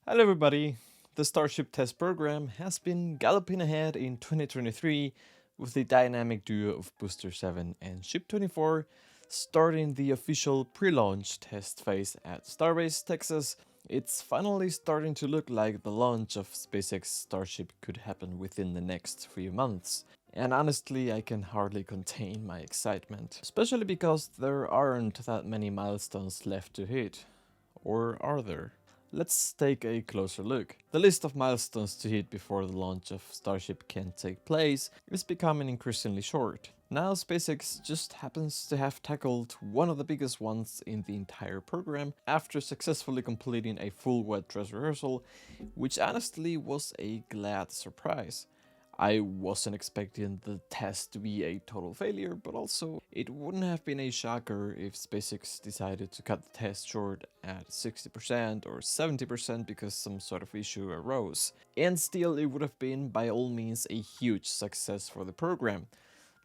Hello everybody! The Starship test program has been galloping ahead in 2023 with the dynamic duo of Booster 7 and Ship 24 starting the official pre-launch test phase at Starbase, Texas. It's finally starting to look like the launch of SpaceX Starship could happen within the next few months. And honestly, I can hardly contain my excitement, especially because there aren't that many milestones left to hit. Or are there? Let's take a closer look. The list of milestones to hit before the launch of Starship can take place is becoming increasingly short. Now SpaceX just happens to have tackled one of the biggest ones in the entire program after successfully completing a full wet dress rehearsal, which honestly was a glad surprise. I wasn't expecting the test to be a total failure, but also it wouldn't have been a shocker if SpaceX decided to cut the test short at 60% or 70% because some sort of issue arose. And still, it would have been by all means a huge success for the program.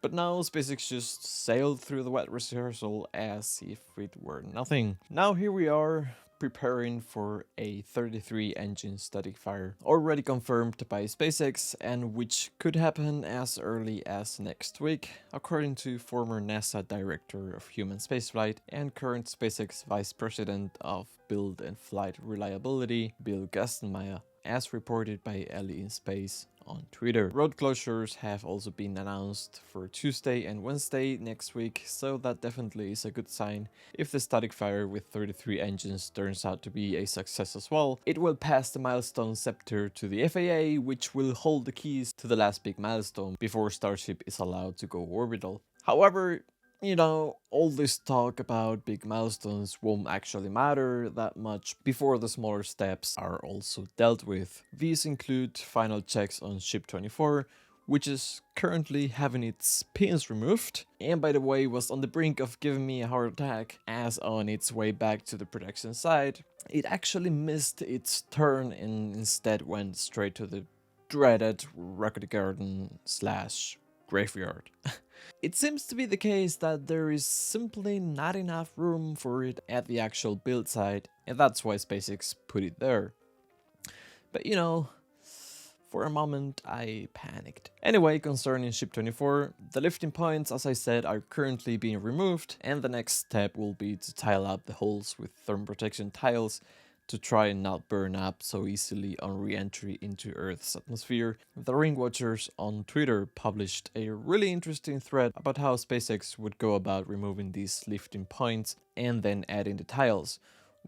But now SpaceX just sailed through the wet rehearsal as if it were nothing. Now here we are, preparing for a 33 engine static fire, already confirmed by SpaceX and which could happen as early as next week, according to former NASA Director of Human Spaceflight and current SpaceX Vice President of Build and Flight Reliability, Bill Gastenmeier, as reported by Ellie in Space on Twitter. Road closures have also been announced for Tuesday and Wednesday next week, so that definitely is a good sign. If the static fire with 33 engines turns out to be a success as well, it will pass the milestone scepter to the FAA, which will hold the keys to the last big milestone before Starship is allowed to go orbital. However, all this talk about big milestones won't actually matter that much before the smaller steps are also dealt with. These include final checks on Ship 24, which is currently having its pins removed, and by the way was on the brink of giving me a heart attack, as on its way back to the production site, it actually missed its turn and instead went straight to the dreaded rocket garden slash graveyard. It seems to be the case that there is simply not enough room for it at the actual build site, and that's why SpaceX put it there. But for a moment I panicked. Anyway, concerning Ship 24, the lifting points, as I said, are currently being removed, and the next step will be to tile up the holes with thermal protection tiles to try and not burn up so easily on re-entry into Earth's atmosphere. The Ring Watchers on Twitter published a really interesting thread about how SpaceX would go about removing these lifting points and then adding the tiles.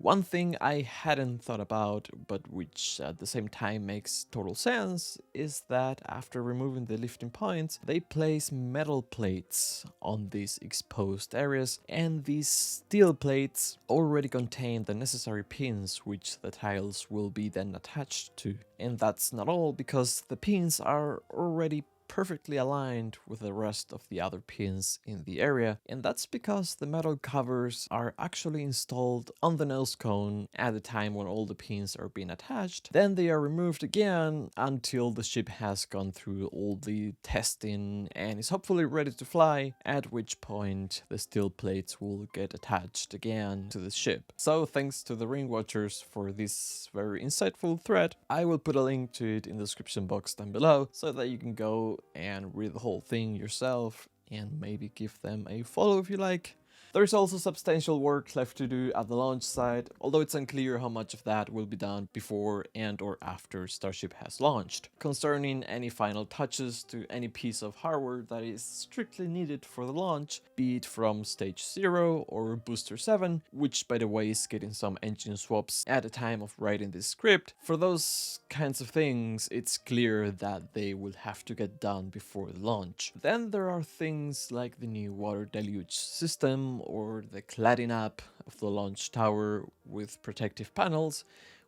One thing I hadn't thought about, but which at the same time makes total sense, is that after removing the lifting points, they place metal plates on these exposed areas, and these steel plates already contain the necessary pins which the tiles will be then attached to. And that's not all, because the pins are already perfectly aligned with the rest of the other pins in the area, and that's because the metal covers are actually installed on the nose cone at the time when all the pins are being attached. Then they are removed again until the ship has gone through all the testing and is hopefully ready to fly, at which point the steel plates will get attached again to the ship. So thanks to the Ring Watchers for this very insightful thread. I will put a link to it in the description box down below so that you can go and read the whole thing yourself and maybe give them a follow if you like. There's also substantial work left to do at the launch site, although it's unclear how much of that will be done before and or after Starship has launched. Concerning any final touches to any piece of hardware that is strictly needed for the launch, be it from Stage 0 or Booster 7, which by the way is getting some engine swaps at the time of writing this script, for those kinds of things it's clear that they will have to get done before the launch. Then there are things like the new water deluge system, or the cladding up of the launch tower with protective panels,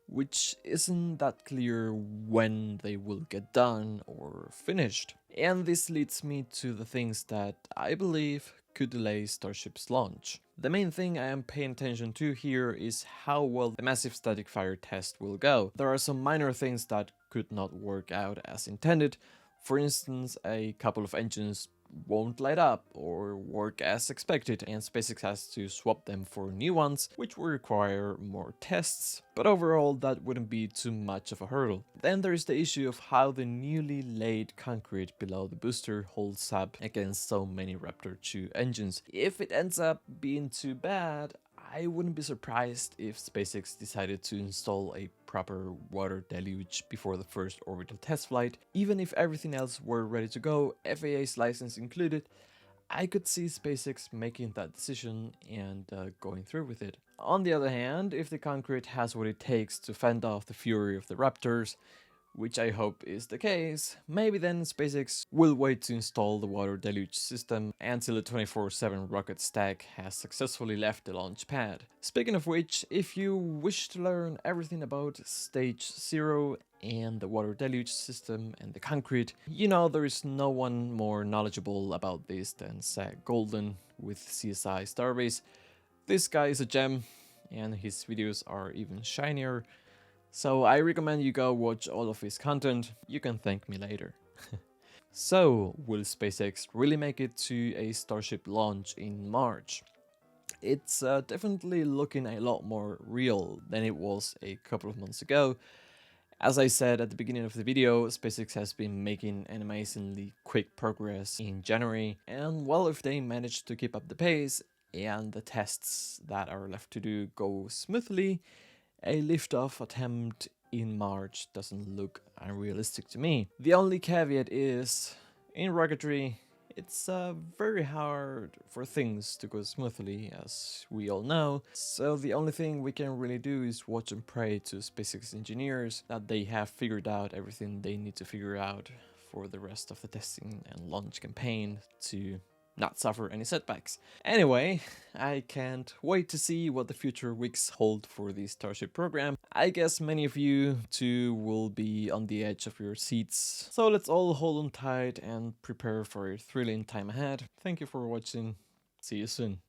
which isn't that clear when they will get done or finished. And this leads me to the things that I believe could delay Starship's launch. The main thing I am paying attention to here is how well the massive static fire test will go. There are some minor things that could not work out as intended. For instance, a couple of engines won't light up or work as expected, and SpaceX has to swap them for new ones, which will require more tests, but overall that wouldn't be too much of a hurdle. Then there is the issue of how the newly laid concrete below the booster holds up against so many Raptor 2 engines. If it ends up being too bad, I wouldn't be surprised if SpaceX decided to install a proper water deluge before the first orbital test flight. Even if everything else were ready to go, FAA's license included, I could see SpaceX making that decision and going through with it. On the other hand, if the concrete has what it takes to fend off the fury of the Raptors, which I hope is the case, maybe then SpaceX will wait to install the water deluge system until the 24/7 rocket stack has successfully left the launch pad. Speaking of which, if you wish to learn everything about Stage 0 and the water deluge system and the concrete, you know there is no one more knowledgeable about this than Zach Golden with CSI Starbase. This guy is a gem, and his videos are even shinier. So I recommend you go watch all of his content, you can thank me later. So, will SpaceX really make it to a Starship launch in March? It's definitely looking a lot more real than it was a couple of months ago. As I said at the beginning of the video, SpaceX has been making an amazingly quick progress in January, and well, if they manage to keep up the pace and the tests that are left to do go smoothly, a liftoff attempt in March doesn't look unrealistic to me. The only caveat is, in rocketry, it's very hard for things to go smoothly, as we all know, so the only thing we can really do is watch and pray to SpaceX engineers that they have figured out everything they need to figure out for the rest of the testing and launch campaign to not suffer any setbacks. Anyway, I can't wait to see what the future weeks hold for the Starship program. I guess many of you too will be on the edge of your seats, so let's all hold on tight and prepare for a thrilling time ahead. Thank you for watching, see you soon.